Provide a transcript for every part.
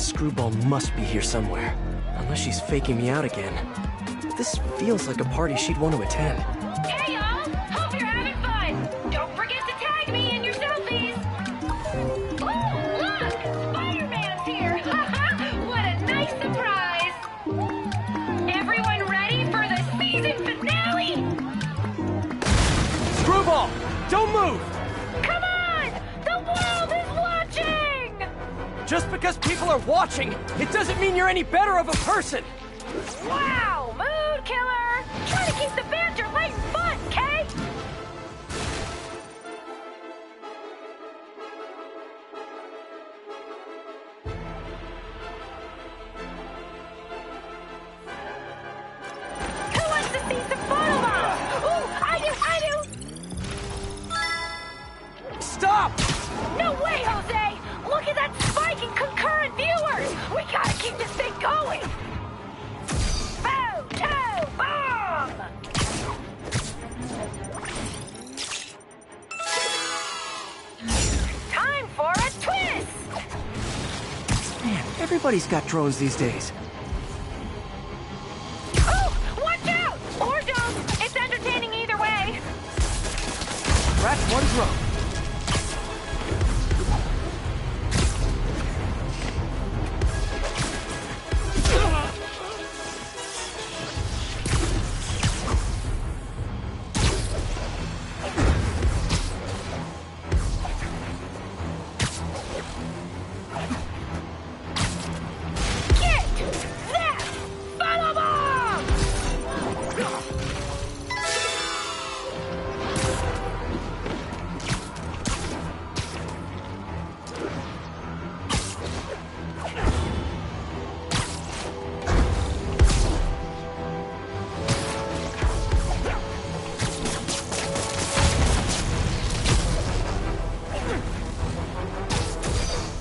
Screwball must be here somewhere. Unless she's faking me out again. This feels like a party she'd want to attend. Hey y'all! Hope you're having fun! Don't forget to tag me in your selfies! Ooh, look! Spider-Man's here! What a nice surprise! Everyone ready for the season finale? Screwball! Don't move! Come on! The world is watching! Just because people are watching, it doesn't mean you're any better of a person! Wow! Mood killer! Try to keep the banter light and fun, Kay! Who wants to see some photo bombs? Ooh, I do! Stop! No way, Jose! Look at that spike in concurrent viewers! We gotta keep this thing going! Photo bomb! Time for a twist! Man, everybody's got drones these days. Oh, watch out! Or don't! It's entertaining either way! Scratch one drone. Get that photo bomb!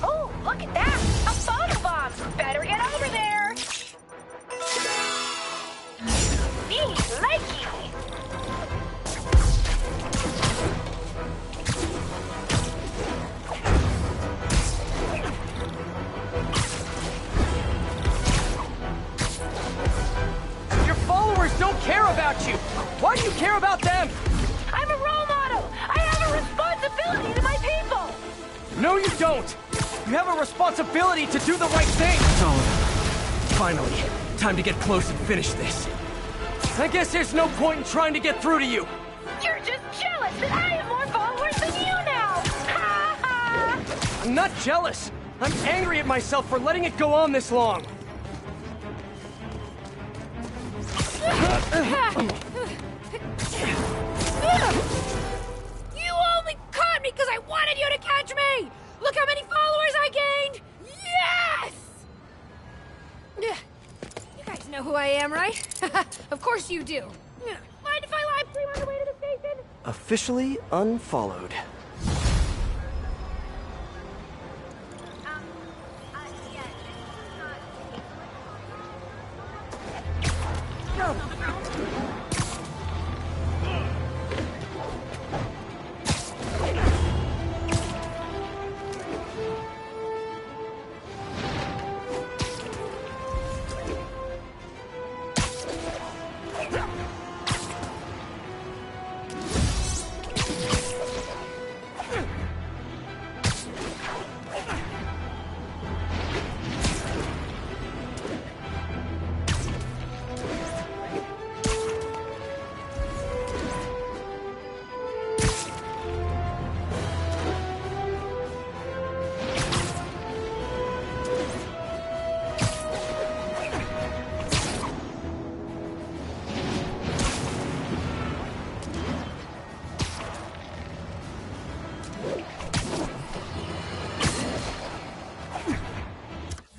Oh, look at that! A photo bomb! Better get over there! Me likey! Your followers don't care about you! Why do you care about them? I'm a role model! I have a responsibility to my people! No, you don't! You have a responsibility to do the right thing! Finally, time to get close and finish this. I guess there's no point in trying to get through to you. You're just jealous that I have more followers than you now! Ha ha! I'm not jealous. I'm angry at myself for letting it go on this long. You only caught me because I wanted you to catch me! Look how many followers I gained! Yes! You guys know who I am, right? Of course you do. Mind if I live stream on the way to the station? Officially unfollowed.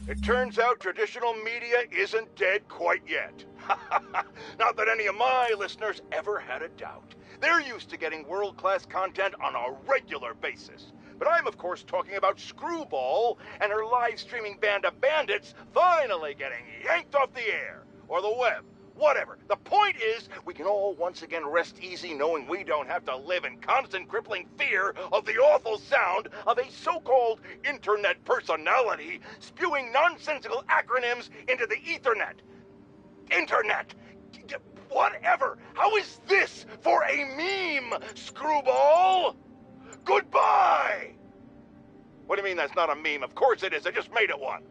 It turns out traditional media isn't dead quite yet. Not that any of my listeners ever had a doubt. They're used to getting world-class content on a regular basis. But I'm, of course, talking about Screwball and her live streaming band of bandits finally getting yanked off the air, or the web, Whatever. The point is, we can all once again rest easy knowing we don't have to live in constant crippling fear of the awful sound of a so-called internet personality spewing nonsensical acronyms into the Ethernet. Internet. Whatever. How is this for a meme, screwball? Goodbye! What do you mean that's not a meme? Of course it is. I just made it one.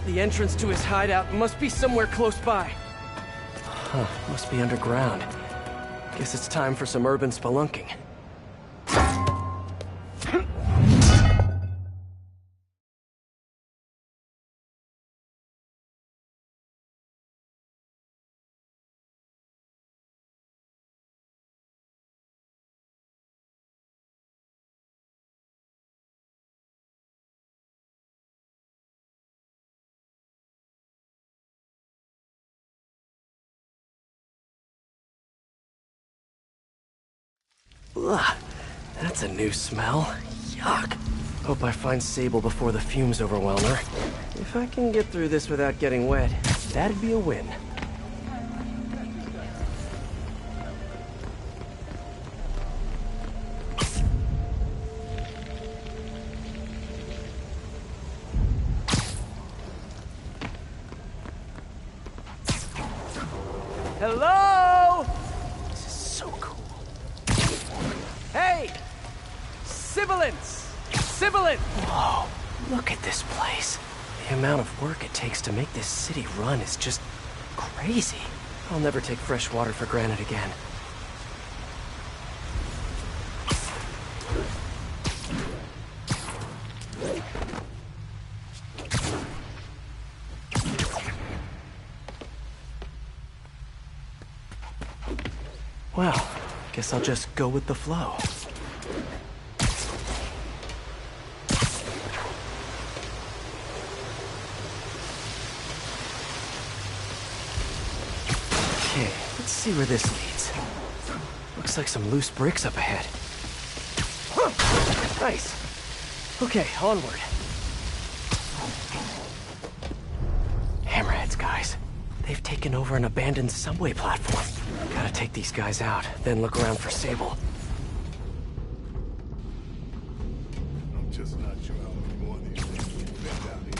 The entrance to his hideout must be somewhere close by. Huh, must be underground. Guess it's time for some urban spelunking. Ugh, that's a new smell. Yuck. Hope I find Sable before the fumes overwhelm her. If I can get through this without getting wet, that'd be a win. Hello? This is so cool. Hey! Sibilance! Sibilant! Whoa, look at this place. The amount of work it takes to make this city run is just crazy. I'll never take fresh water for granted again. Well, guess I'll just go with the flow. Okay, let's see where this leads. Looks like some loose bricks up ahead. Huh, nice. Okay, onward. Hammerheads, guys. They've taken over an abandoned subway platform. Gotta take these guys out, then look around for Sable. I'm just not sure how many more of these things we've been down here.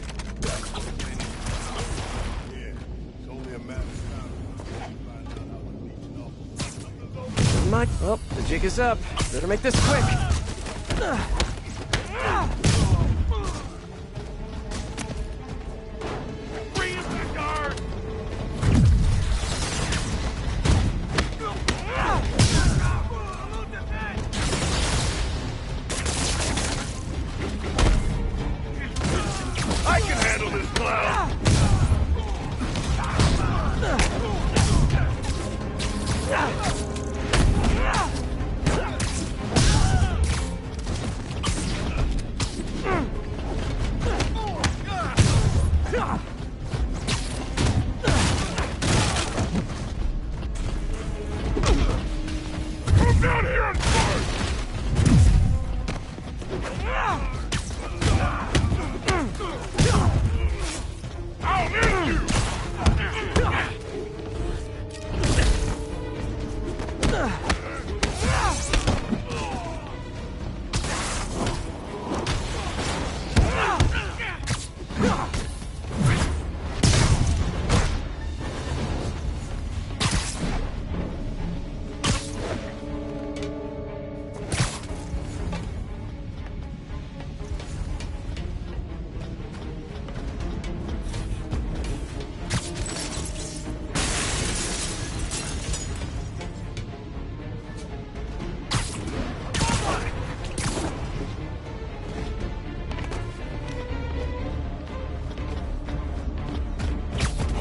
Yeah, it's only a matter of time before we find out how we're reaching off. Well, the jig is up. Better make this quick. I can handle this clown! Come down here and fight!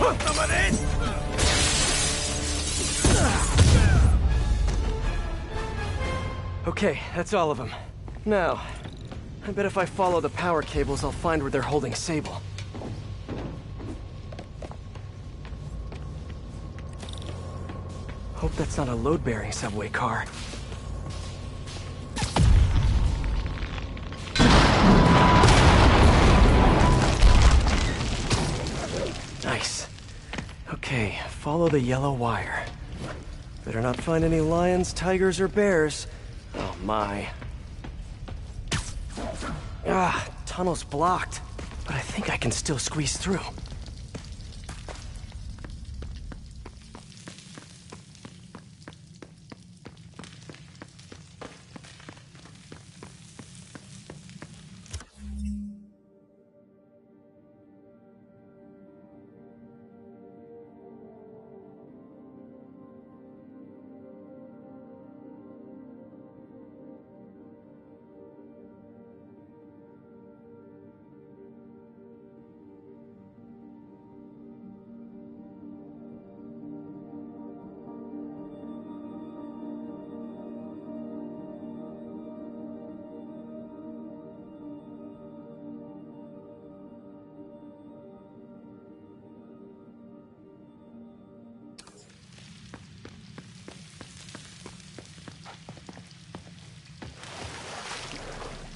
Want some of this? Okay, that's all of them. Now, I bet if I follow the power cables, I'll find where they're holding Sable. Hope that's not a load-bearing subway car. Nice. Okay, follow the yellow wire. Better not find any lions, tigers, or bears. Oh my. Ah, tunnel's blocked. But I think I can still squeeze through.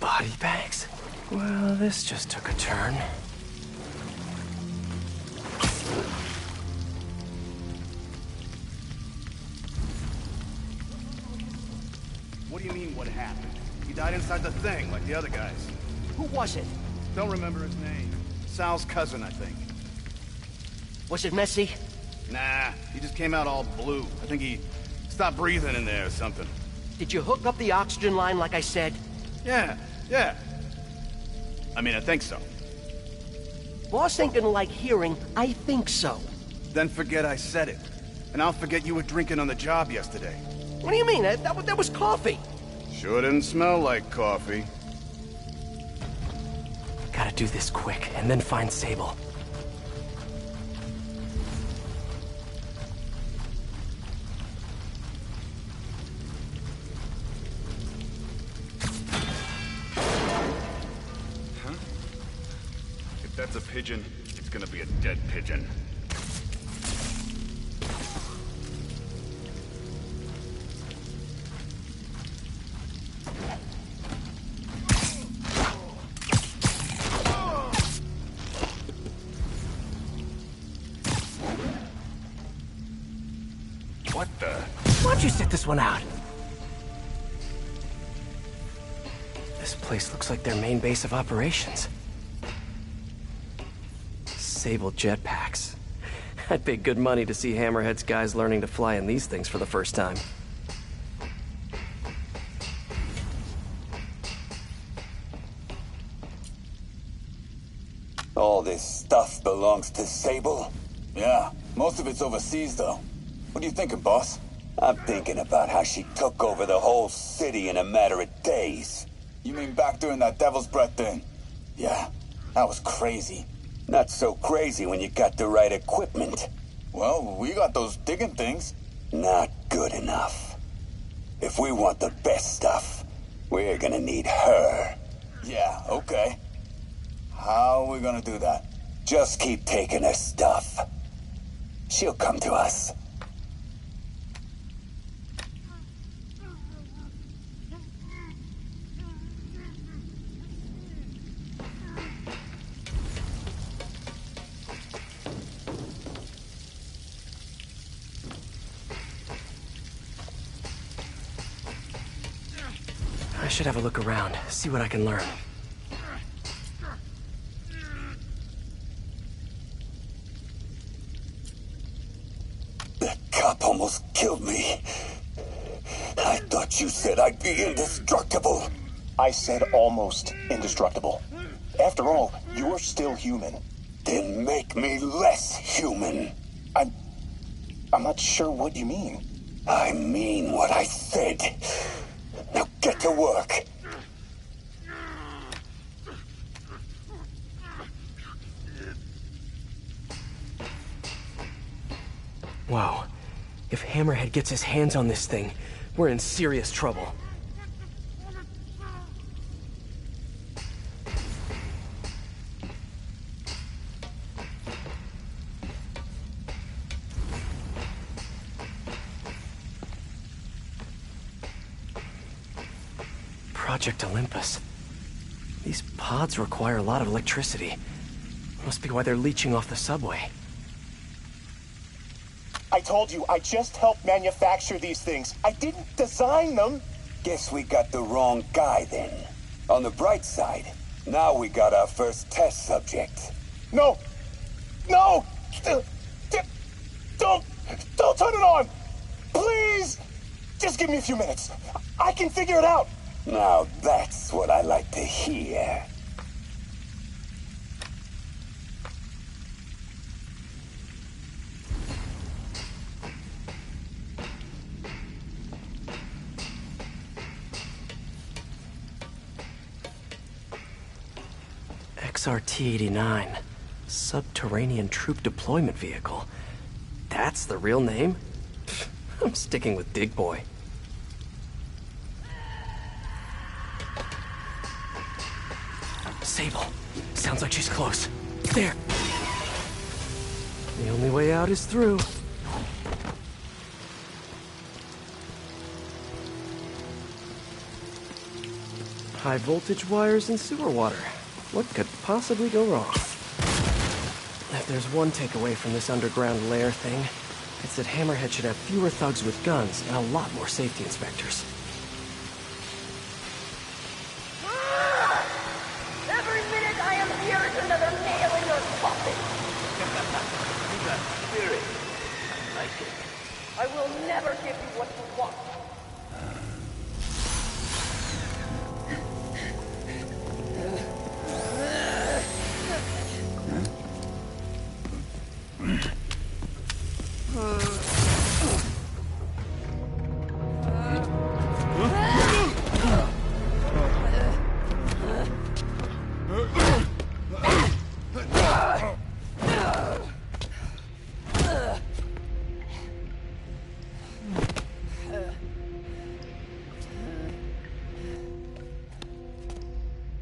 Body bags? Well, this just took a turn. What do you mean, what happened? He died inside the thing, like the other guys. Who was it? Don't remember his name. Sal's cousin, I think. Was it messy? Nah, he just came out all blue. I think he stopped breathing in there or something. Did you hook up the oxygen line like I said? Yeah. I mean, I think so. Boss ain't gonna like hearing, I think so. Then forget I said it. And I'll forget you were drinking on the job yesterday. What do you mean? That was coffee. Sure didn't smell like coffee. Gotta do this quick, and then find Sable. If that's a pigeon, it's gonna be a dead pigeon. What the? Why don't you sit this one out? This place looks like their main base of operations. Sable jetpacks. I'd pay good money to see Hammerhead's guys learning to fly in these things for the first time. All this stuff belongs to Sable? Yeah, most of it's overseas, though. What are you thinking, boss? I'm thinking about how she took over the whole city in a matter of days. You mean back during that Devil's Breath thing? Yeah, that was crazy. Not so crazy when you got the right equipment. Well, we got those digging things. Not good enough. If we want the best stuff, we're gonna need her. Yeah, okay. How are we gonna do that? Just keep taking her stuff. She'll come to us. I should have a look around, see what I can learn. That cop almost killed me. I thought you said I'd be indestructible. I said almost indestructible. After all, you're still human. Then make me less human. I'm not sure what you mean. I mean what I said. Now get to work. Whoa. If Hammerhead gets his hands on this thing, we're in serious trouble. Project Olympus. These pods require a lot of electricity. Must be why they're leeching off the subway. I told you, I just helped manufacture these things. I didn't design them. Guess we got the wrong guy then. On the bright side, now we got our first test subject. No! No! Don't turn it on! Please! Just give me a few minutes. I can figure it out. Now that's what I like to hear. XRT-89. Subterranean Troop Deployment Vehicle. That's the real name? I'm sticking with Dig Boy. Sable. Sounds like she's close. There. The only way out is through. High voltage wires and sewer water. What could possibly go wrong? If there's one takeaway from this underground lair thing, it's that Hammerhead should have fewer thugs with guns and a lot more safety inspectors. Every minute I am here is another nail in your coffin. You got spirit. I like it. I will never give you what you want.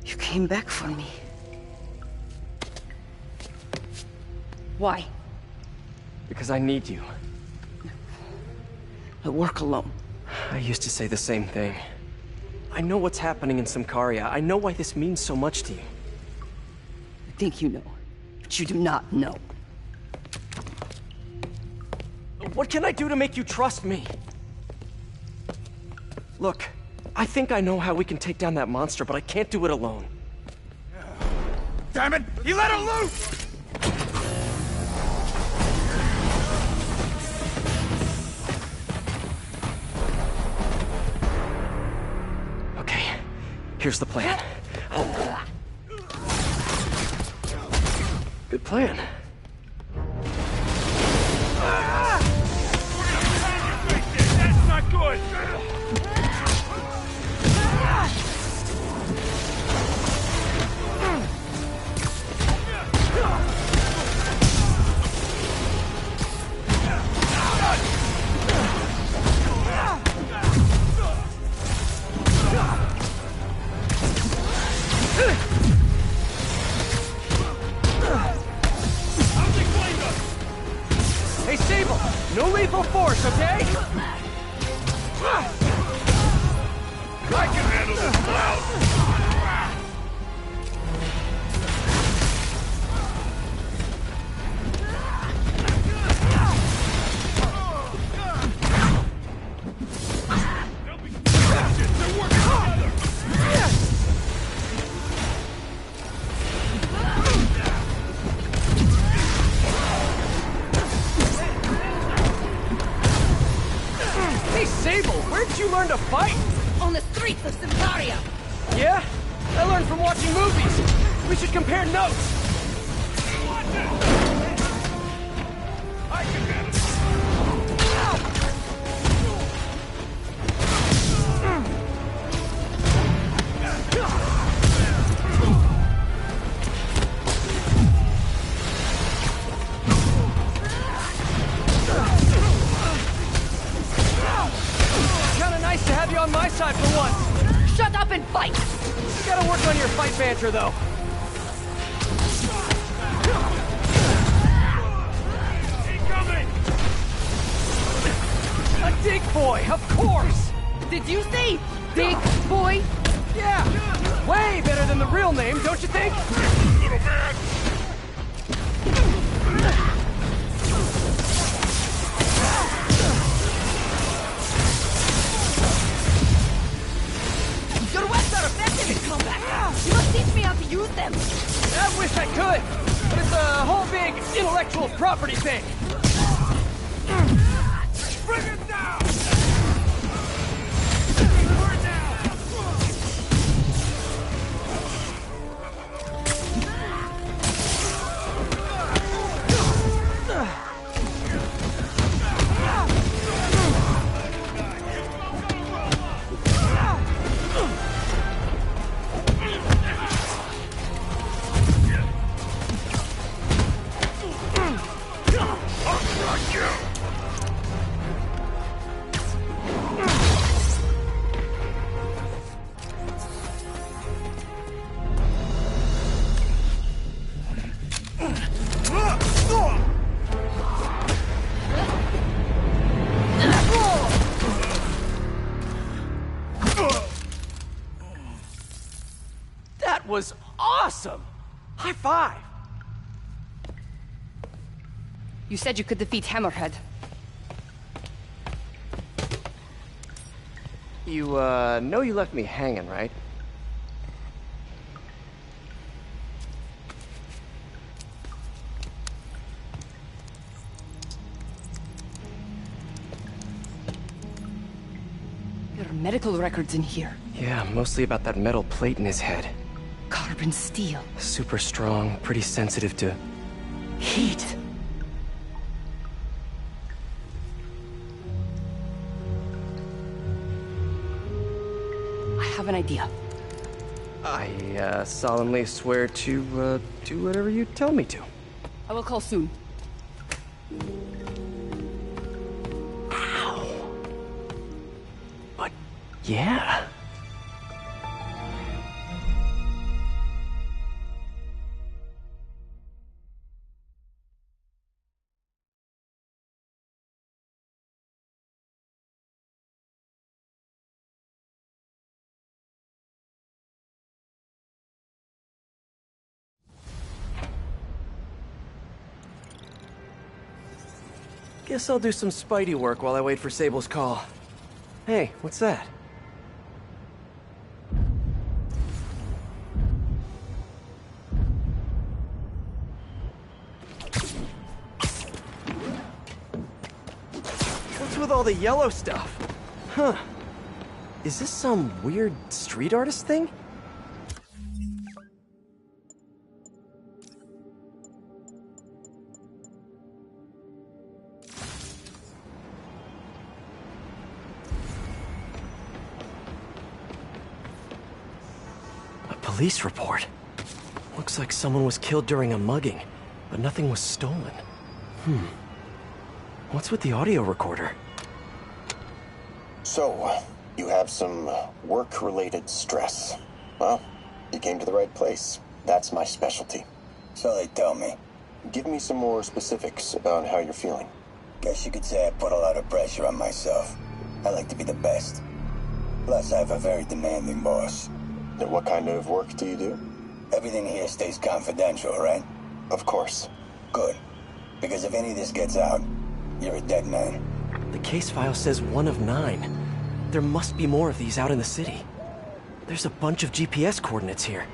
You came back for me. Why? Because I need you. I work alone. I used to say the same thing. I know what's happening in Symkaria. I know why this means so much to you. I think you know, but you do not know. What can I do to make you trust me? Look, I think I know how we can take down that monster, but I can't do it alone. Damn it! He let her loose! Okay, here's the plan. Good plan. That's not good! Hey, Sable! No lethal force, okay? I can handle this cloud! They're working together! Hey, Sable! Where did you learn to fight? On the streets of Symkaria. Yeah? I learned from watching movies. We should compare notes. I can handle this! fight! You gotta work on your fight banter, though. Incoming! A dig boy, of course! Did you say Big Boy? Yeah! Way better than the real name, don't you think? Little man! Your weapons are effective in combat! You must teach me how to use them! I wish I could, but it's a whole big intellectual property thing. Bring it down! That was awesome! High five! You said you could defeat Hammerhead. You, know you left me hanging, right? There are medical records in here. Yeah, mostly about that metal plate in his head. Carbon steel. Super strong, pretty sensitive to Heat. I have an idea. I, solemnly swear to, do whatever you tell me to. I will call soon. Ow. But, yeah. Guess I'll do some Spidey work while I wait for Sable's call. Hey, what's that? What's with all the yellow stuff? Huh. Is this some weird street artist thing? Police report. Looks like someone was killed during a mugging, but nothing was stolen. What's with the audio recorder? So, you have some work-related stress. Well, you came to the right place. That's my specialty. So they tell me. Give me some more specifics about how you're feeling. Guess you could say I put a lot of pressure on myself. I like to be the best. Plus, I have a very demanding boss. And what kind of work do you do? Everything here stays confidential, right? Of course. Good. Because if any of this gets out, you're a dead man. The case file says 1 of 9. There must be more of these out in the city. There's a bunch of GPS coordinates here.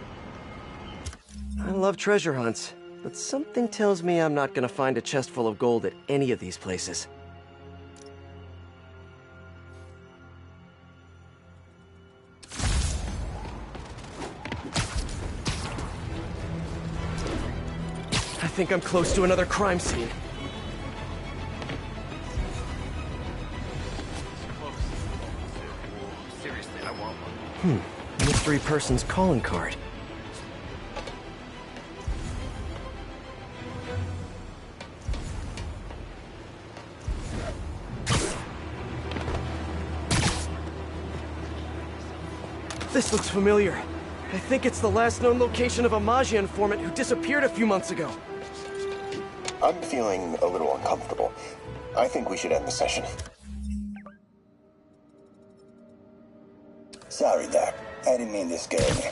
I love treasure hunts, but something tells me I'm not gonna find a chest full of gold at any of these places. I think I'm close to another crime scene. Seriously, I want one. Mystery person's calling card. This looks familiar. I think it's the last known location of a Maggia informant who disappeared a few months ago. I'm feeling a little uncomfortable. I think we should end the session. Sorry, Doc. I didn't mean to scare you.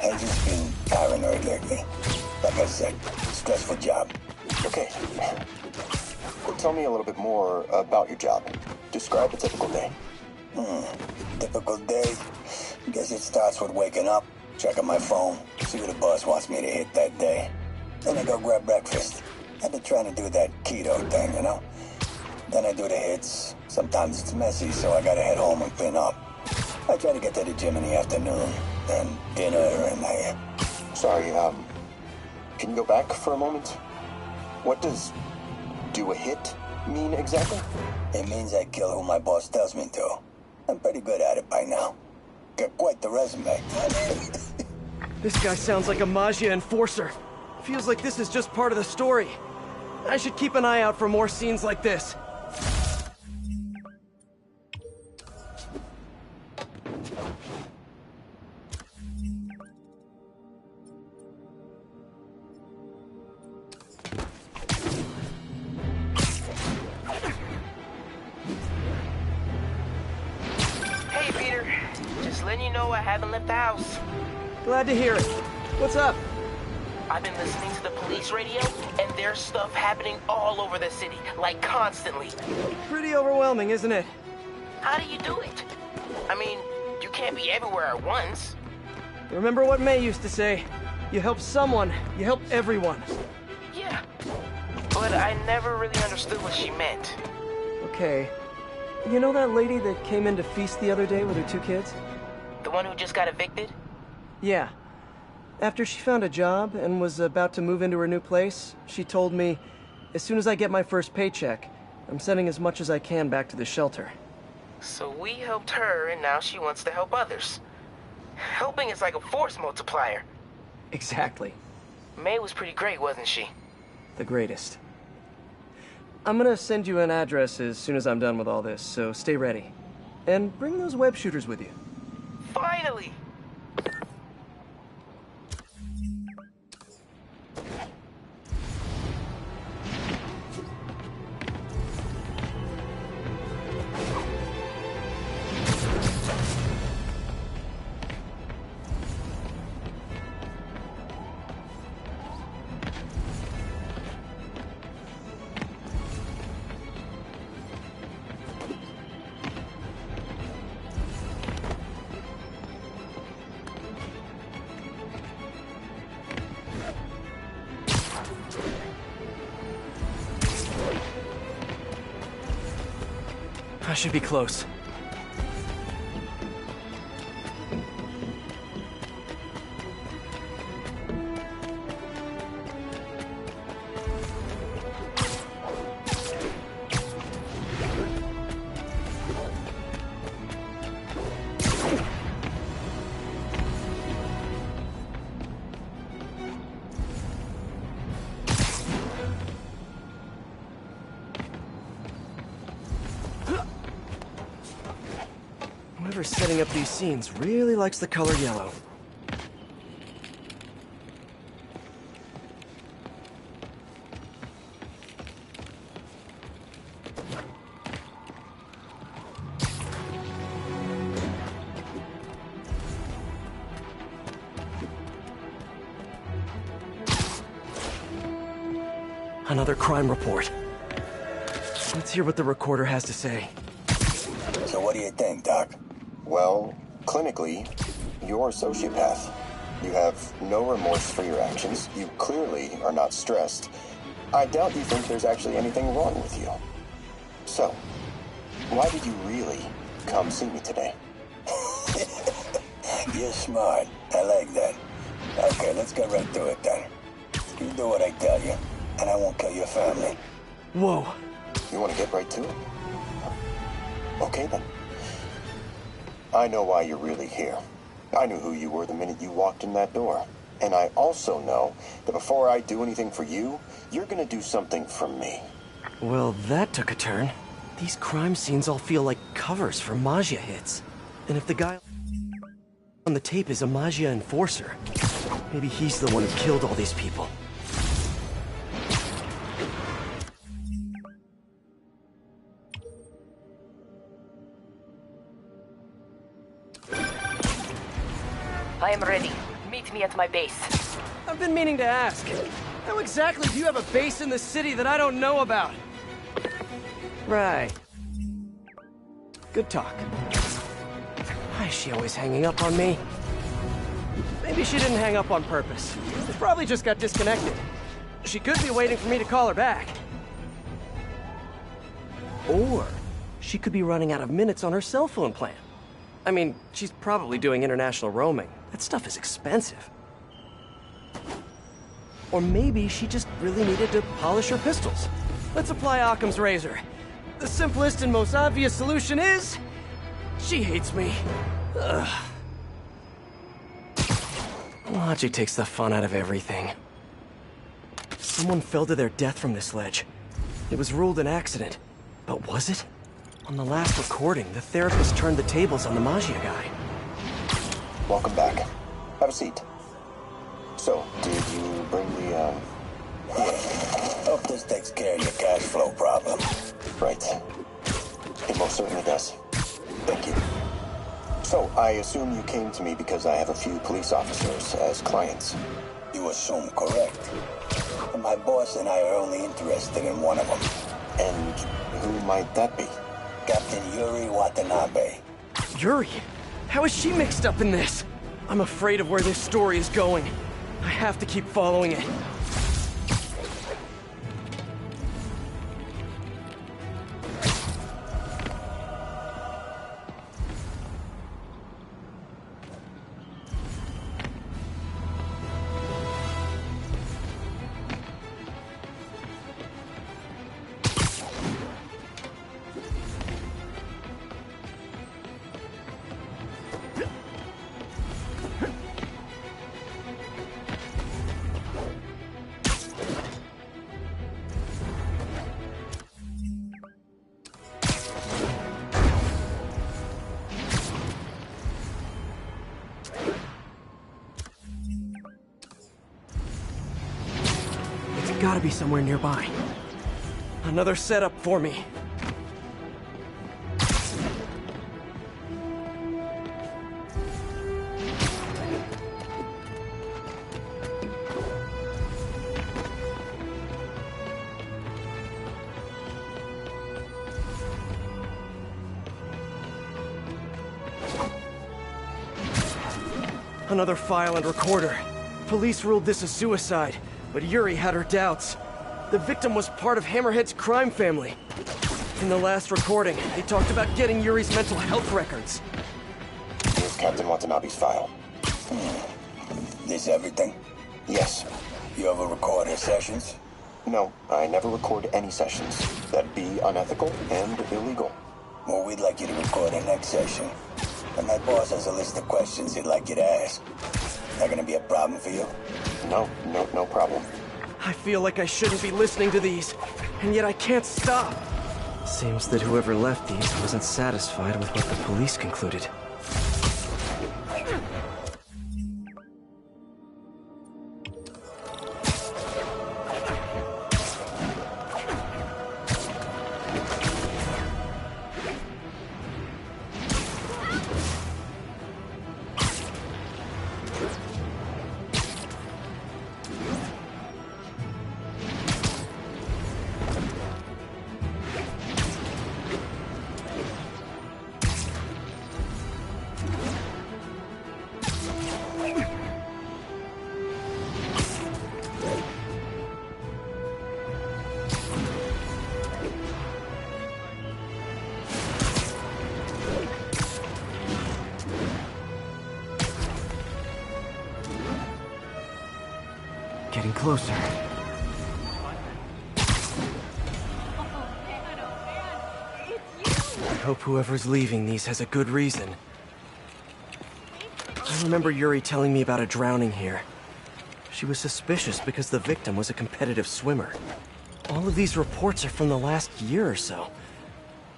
I've just been paranoid lately. Like I said, stressful job. Okay. Tell me a little bit more about your job. Describe a typical day. Typical day? Guess it starts with waking up, checking my phone, see what the boss wants me to hit that day. Then I go grab breakfast. I've been trying to do that keto thing, you know? Then I do the hits. Sometimes it's messy, so I gotta head home and clean up. I try to get to the gym in the afternoon, then dinner, and I... Sorry, can you go back for a moment? What does do a hit mean exactly? It means I kill who my boss tells me to. I'm pretty good at it by now. Got quite the resume. This guy sounds like a Maggia enforcer. Feels like this is just part of the story. I should keep an eye out for more scenes like this. Hey, Peter. Just letting you know I haven't left the house. Glad to hear it. What's up? I've been listening to the police radio, and there's stuff happening all over the city, like constantly. Pretty overwhelming, isn't it? How do you do it? I mean, you can't be everywhere at once. Remember what May used to say? You help someone, you help everyone. Yeah, but I never really understood what she meant. Okay. You know that lady that came in to feast the other day with her 2 kids? The one who just got evicted? Yeah. After she found a job and was about to move into her new place, she told me, as soon as I get my first paycheck, I'm sending as much as I can back to the shelter. So we helped her, and now she wants to help others. Helping is like a force multiplier. Exactly. May was pretty great, wasn't she? The greatest. I'm gonna send you an address as soon as I'm done with all this, so stay ready. And bring those web shooters with you. Finally! I should be close. Whoever's setting up these scenes really likes the color yellow. Another crime report. Let's hear what the recorder has to say. So what do you think, Doc? Well, clinically, you're a sociopath. You have no remorse for your actions. You clearly are not stressed. I doubt you think there's actually anything wrong with you. So, why did you really come see me today? You're smart. I like that. Okay, let's get right to it then. You do what I tell you, and I won't kill your family. Whoa. You want to get right to it? Okay then. I know why you're really here. I knew who you were the minute you walked in that door. And I also know that before I do anything for you, you're gonna do something for me. Well, that took a turn. These crime scenes all feel like covers for Maggia hits. And if the guy on on the tape is a Maggia enforcer. Maybe he's the one who killed all these people. I am ready. Meet me at my base. I've been meaning to ask. How exactly do you have a base in the city that I don't know about? Right. Good talk. Why is she always hanging up on me? Maybe she didn't hang up on purpose. She probably just got disconnected. She could be waiting for me to call her back. Or she could be running out of minutes on her cell phone plan. I mean, she's probably doing international roaming. That stuff is expensive. Or maybe she just really needed to polish her pistols. Let's apply Occam's razor. The simplest and most obvious solution is... she hates me. Ugh. Logic takes the fun out of everything. Someone fell to their death from this ledge. It was ruled an accident. But was it? On the last recording, the therapist turned the tables on the Maggia guy. Welcome back. Have a seat. So, did you bring the, Yeah. Hope this takes care of your cash flow problem. Right. It most certainly does. Thank you. So, I assume you came to me because I have a few police officers as clients. You assume correct. And my boss and I are only interested in one of them. And who might that be? Captain Yuri Watanabe. Yuri? How is she mixed up in this? I'm afraid of where this story is going. I have to keep following it. Gotta be somewhere nearby. Another setup for me. Another file and recorder. Police ruled this a suicide. But Yuri had her doubts. The victim was part of Hammerhead's crime family. In the last recording, they talked about getting Yuri's mental health records. Here's Captain Watanabe's file. This everything? Yes. You ever record her sessions? No, I never record any sessions. That'd be unethical and illegal. Well, we'd like you to record our next session. And my boss has a list of questions he'd like you to ask. That gonna be a problem for you? No problem. I feel like I shouldn't be listening to these, and yet I can't stop. Seems that whoever left these wasn't satisfied with what the police concluded. Getting closer. I hope whoever's leaving these has a good reason. I remember Yuri telling me about a drowning here. She was suspicious because the victim was a competitive swimmer. All of these reports are from the last year or so.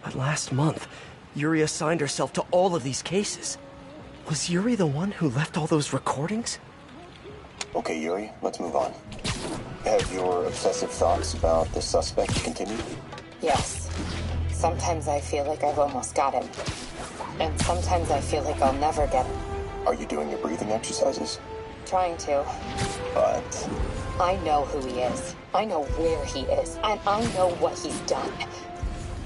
But last month, Yuri assigned herself to all of these cases. Was Yuri the one who left all those recordings? Okay, Yuri, let's move on. Have your obsessive thoughts about the suspect continued? Yes. Sometimes I feel like I've almost got him. And sometimes I feel like I'll never get him. Are you doing your breathing exercises? Trying to. But... I know who he is. I know where he is. And I know what he's done.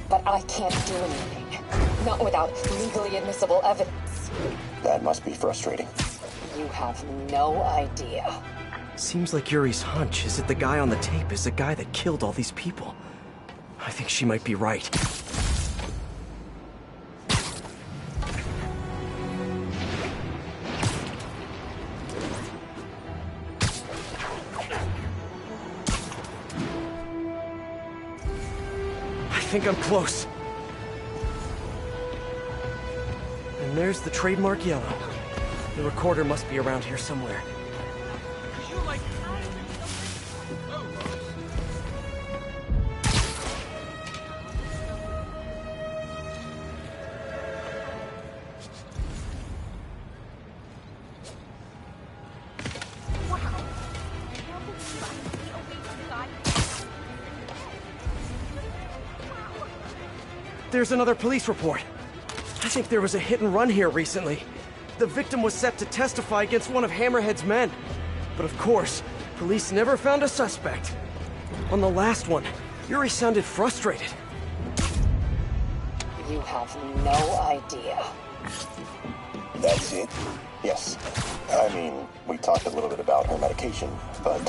But I can't do anything. Not without legally admissible evidence. That must be frustrating. You have no idea. Seems like Yuri's hunch is that the guy on the tape is the guy that killed all these people. I think she might be right. I think I'm close. And there's the trademark yellow. The recorder must be around here somewhere. There's another police report. I think there was a hit and run here recently. The victim was set to testify against one of Hammerhead's men. But of course, police never found a suspect. On the last one, Yuri sounded frustrated. You have no idea. That's it? Yes. I mean, we talked a little bit about her medication, but...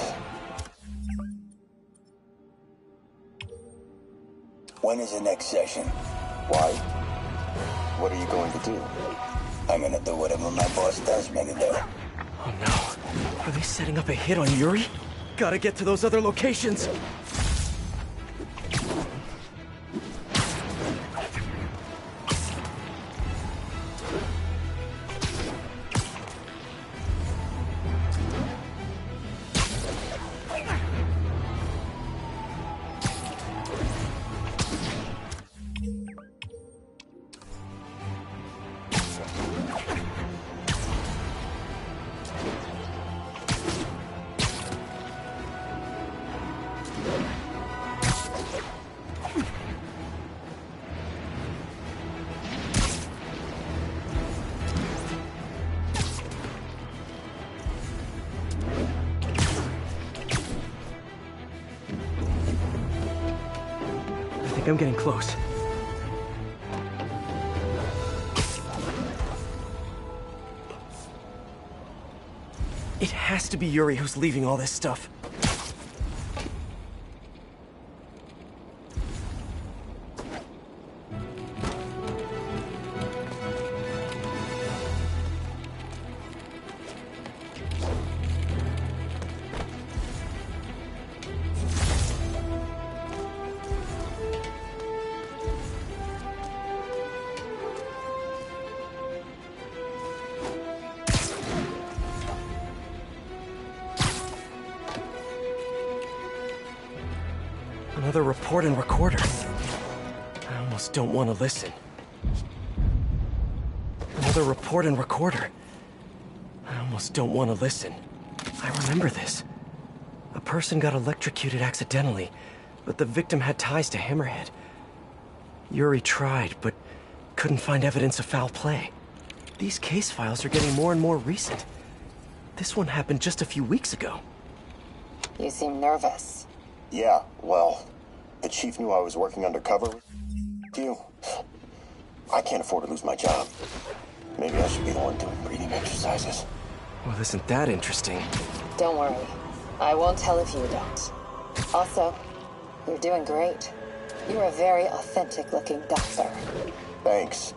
When is the next session? Why? What are you going to do? I'm gonna do whatever my boss tells me to do. Oh no. Are they setting up a hit on Yuri? Gotta get to those other locations. I'm getting close. It has to be Yuri who's leaving all this stuff. Another report and recorder. I almost don't want to listen. Another report and recorder. I almost don't want to listen. I remember this. A person got electrocuted accidentally, but the victim had ties to Hammerhead. Yuri tried, but couldn't find evidence of foul play. These case files are getting more and more recent. This one happened just a few weeks ago. You seem nervous. Yeah, well, the chief knew I was working undercover with you. I can't afford to lose my job. Maybe I should be the one doing breathing exercises. Well, isn't that interesting? Don't worry. I won't tell if you don't. Also, you're doing great. You're a very authentic-looking doctor. Thanks,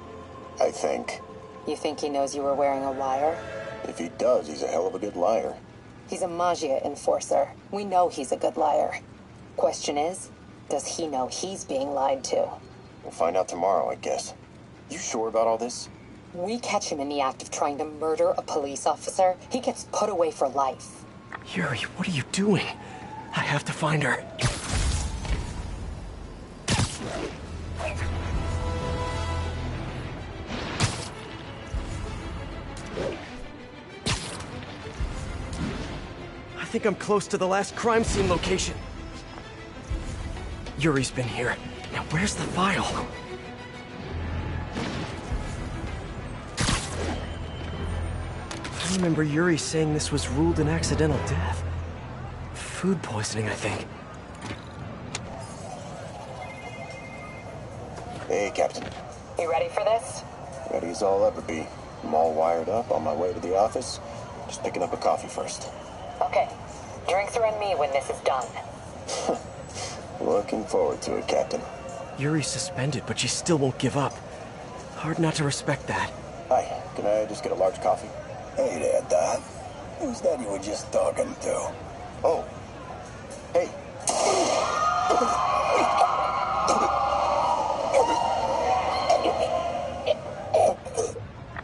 I think. You think he knows you were wearing a wire? If he does, he's a hell of a good liar. He's a Maggia enforcer. We know he's a good liar. Question is, does he know he's being lied to? We'll find out tomorrow, I guess. You sure about all this? We catch him in the act of trying to murder a police officer, he gets put away for life. Yuri, what are you doing? I have to find her. think I'm close to the last crime scene location. Yuri's been here. Now where's the file? I remember Yuri saying this was ruled an accidental death. Food poisoning, I think. Hey, Captain. You ready for this? Ready as I'll ever be. I'm all wired up, on my way to the office. Just picking up a coffee first. Okay. Drinks are on me when this is done. Looking forward to it, Captain. Yuri's suspended, but she still won't give up. Hard not to respect that. Hi, can I just get a large coffee? Hey there, Doc. Who's that you were just talking to? Oh. Hey.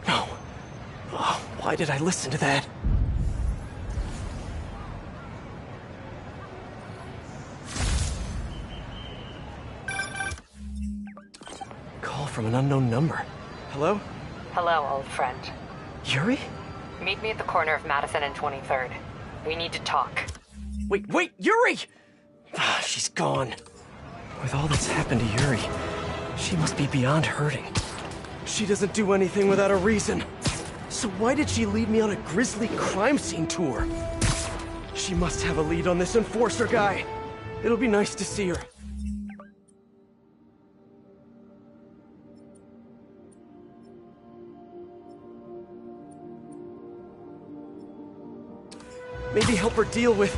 No. Oh, why did I listen to that? Call from an unknown number. Hello? Hello, old friend. Yuri? Meet me at the corner of Madison and 23rd. We need to talk. Wait, Yuri! Ah, she's gone. With all that's happened to Yuri, she must be beyond hurting. She doesn't do anything without a reason. So why did she lead me on a grisly crime scene tour? She must have a lead on this enforcer guy. It'll be nice to see her. Maybe help her deal with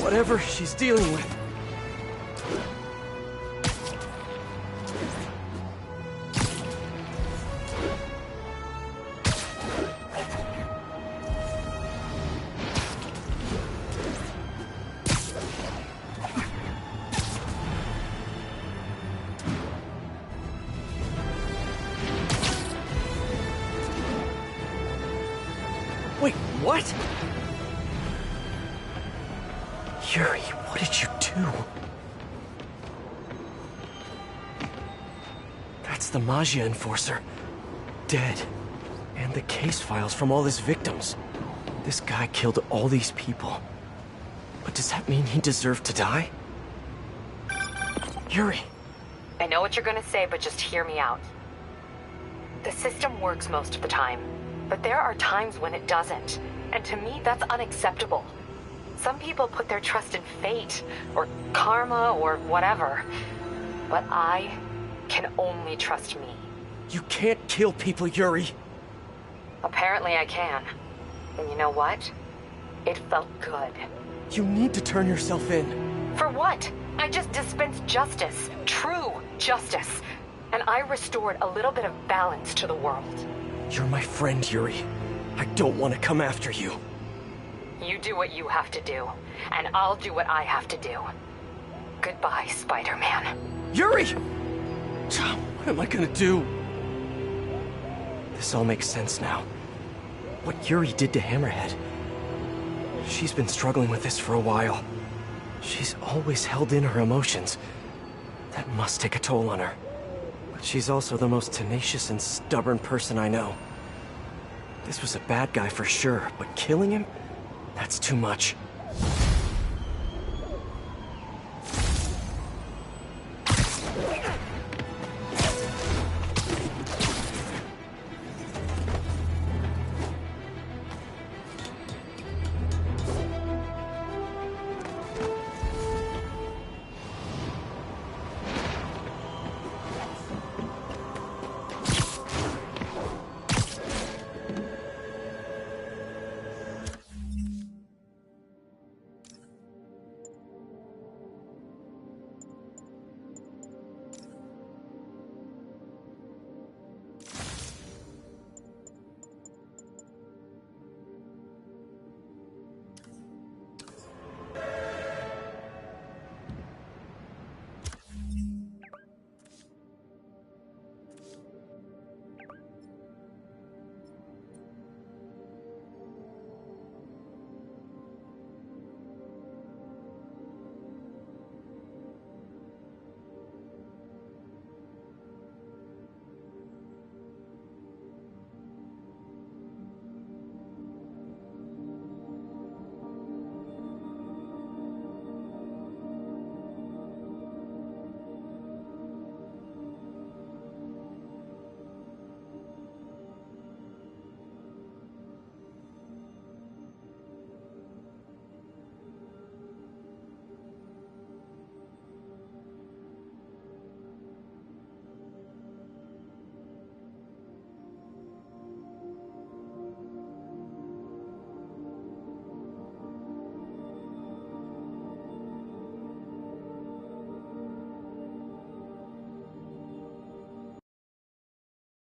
whatever she's dealing with. Wait, what? Yuri, what did you do? That's the Maggia enforcer. Dead. And the case files from all his victims. This guy killed all these people. But does that mean he deserved to die? Yuri. I know what you're gonna say, but just hear me out. The system works most of the time, but there are times when it doesn't. And to me, that's unacceptable. Some people put their trust in fate, or karma, or whatever. But I can only trust me. You can't kill people, Yuri. Apparently I can. And you know what? It felt good. You need to turn yourself in. For what? I just dispensed justice. True justice. And I restored a little bit of balance to the world. You're my friend, Yuri. I don't want to come after you. You do what you have to do, and I'll do what I have to do. Goodbye, Spider-Man. Yuri! What am I gonna do? This all makes sense now. What Yuri did to Hammerhead. She's been struggling with this for a while. She's always held in her emotions. That must take a toll on her. But she's also the most tenacious and stubborn person I know. This was a bad guy for sure, but killing him? That's too much.